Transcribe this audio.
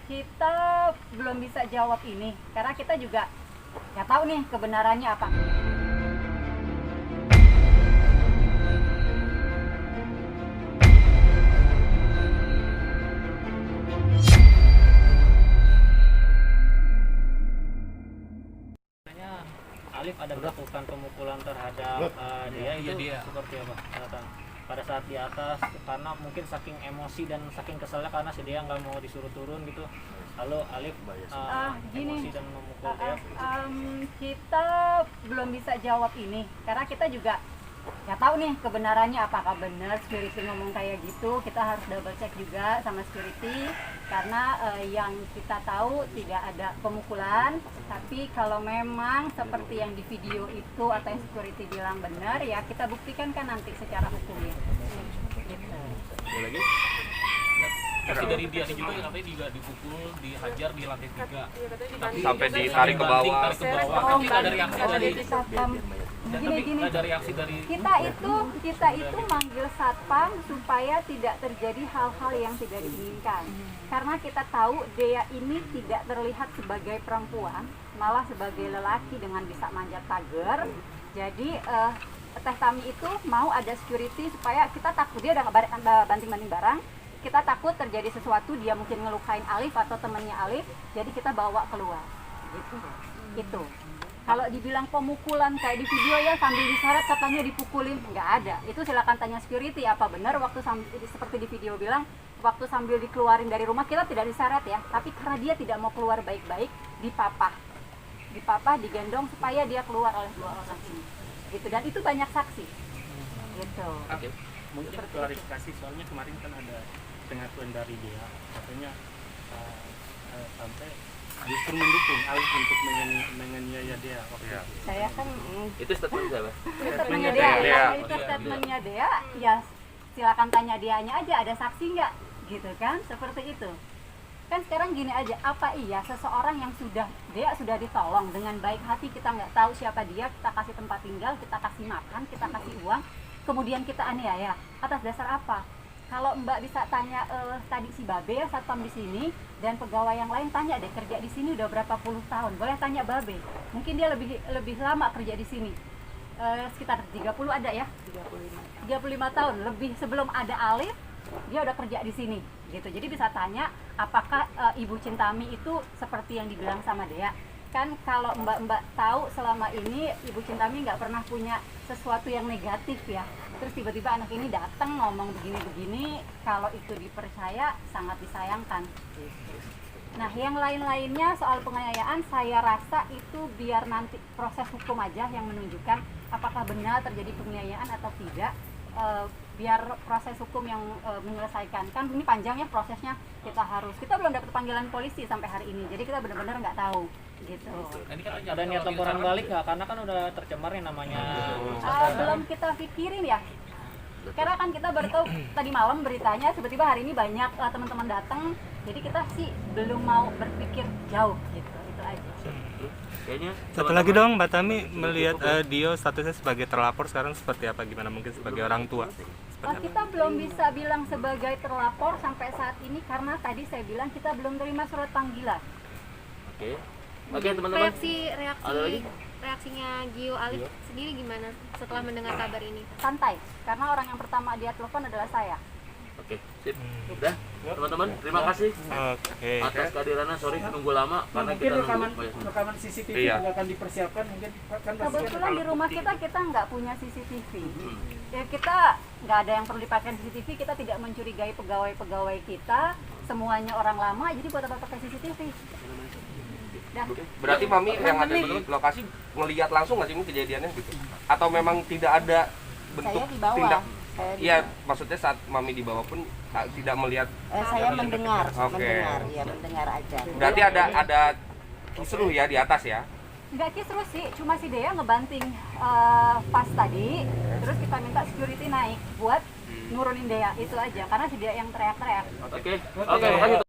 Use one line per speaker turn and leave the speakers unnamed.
Kita belum bisa jawab ini karena kita juga nggak tahu nih kebenarannya apa.
Alif ada melakukan pemukulan terhadap dia itu seperti apa Nathan? Pada saat di atas karena mungkin saking emosi dan saking keselnya karena si dia nggak mau disuruh turun gitu, lalu Alif emosi dan memukul dia.
Kita belum bisa jawab ini karena kita juga nggak tahu nih kebenarannya apakah benar security ngomong kayak gitu. Kita harus double check juga sama security karena yang kita tahu tidak ada pemukulan, tapi kalau memang seperti yang di video itu atau yang security bilang benar, ya kita buktikan kan nanti secara hukumnya gitu.
Lagi?
Pasti dari dia juga yang katanya juga dipukul, dihajar di lantai 3
Sampai ditarik ke bawah.
Tarik ke bawah. Tapi nggak ada reaksi dari
Gini.
nggak ada reaksi dari
kita itu manggil satpam supaya tidak terjadi hal-hal yang tidak diinginkan, karena kita tahu dia ini tidak terlihat sebagai perempuan, malah sebagai lelaki dengan bisa manjat pagar. Jadi Teh Tami itu mau ada security supaya kita takut dia udah banting-banting barang, kita takut terjadi sesuatu, dia mungkin ngelukain Alif atau temannya Alif, jadi kita bawa keluar gitu. Itu kalau dibilang pemukulan kayak di video ya sambil diseret katanya dipukulin, nggak ada. Itu silakan tanya security apa benar waktu seperti di video bilang waktu sambil dikeluarin dari rumah kita tidak diseret ya, tapi karena dia tidak mau keluar baik-baik dipapah digendong supaya dia keluar oleh dua orang ini gitu, dan itu banyak saksi gitu.
Oke. Mungkin klarifikasi soalnya kemarin kan ada pengakuan dari dia katanya sampai justru mendukung Alif untuk menganiaya dia waktu itu.
Saya kan
Itu statement siapa?
statementnya dia, kalau itu statementnya dia ya silakan tanya dianya aja, ada saksi nggak gitu kan, seperti itu kan. Sekarang gini aja, apa iya seseorang yang dia sudah ditolong dengan baik hati, kita nggak tahu siapa dia, kita kasih tempat tinggal, kita kasih makan, kita kasih uang, kemudian kita aniaya atas dasar apa? Kalau Mbak bisa tanya tadi si Babe ya satpam di sini dan pegawai yang lain, tanya deh kerja di sini udah berapa puluh tahun, boleh tanya Babe, mungkin dia lebih lama kerja di sini, sekitar 30 ada ya, 35 tahun lebih sebelum ada Alif dia udah kerja di sini gitu. Jadi bisa tanya apakah Ibu Cintami itu seperti yang dibilang sama Dea kan. Kalau mbak tahu selama ini Ibu Cintami nggak pernah punya sesuatu yang negatif ya, terus tiba-tiba anak ini datang ngomong begini-begini, kalau itu dipercaya sangat disayangkan. Nah yang lain-lainnya soal penganiayaan saya rasa itu biar nanti proses hukum aja yang menunjukkan apakah benar terjadi penganiayaan atau tidak. Biar proses hukum yang menyelesaikan, kan ini panjang ya prosesnya, kita belum dapat panggilan polisi sampai hari ini, jadi kita benar-benar nggak tahu gitu.
ini kan
Ada niat laporan balik nggak? Karena kan udah tercemar nih namanya.
Belum kita pikirin ya, karena kan kita baru tahu tadi malam beritanya, tiba-tiba hari ini banyak teman-teman datang, jadi kita sih belum mau berpikir jauh gitu, itu aja.
Kayaknya
Satu lagi dong, Mbak Tami melihat Dio statusnya sebagai terlapor sekarang seperti apa? Gimana mungkin sebagai orang tua?
Kita belum bisa bilang sebagai terlapor sampai saat ini karena tadi saya bilang kita belum terima surat panggilan.
Oke teman-teman. Ada lagi?
Reaksinya Gio Alif sendiri gimana setelah mendengar kabar ini?
Santai, karena orang yang pertama dia telepon adalah saya.
Oke, sip. Udah, teman-teman, terima kasih atas kehadirannya. Sorry nunggu lama karena
Mungkin
kita
rekaman CCTV
Iya.
juga akan dipersiapkan, mungkin kan
Kebetulan di rumah kita nggak punya CCTV. Ya kita nggak ada yang perlu dipakai CCTV, kita tidak mencurigai pegawai-pegawai kita, semuanya orang lama, jadi buat apa pakai CCTV? Dah.
Berarti Mami yang ada di lokasi ngelihat langsung nggak sih ini kejadiannya gitu? Atau memang tidak ada bentuk
Saya di bawah.
tindak?
Saya di
Iya, maksudnya saat Mami di bawah pun tidak melihat.
saya mendengar,
Oke.
mendengar aja.
Berarti ada kisruh ya di atas ya?
Nggak kisruh sih, cuma si Dea ngebanting pas tadi, terus kita minta security naik buat nurunin Dea, itu aja, karena si Dea yang teriak-teriak.
Oke, makasih.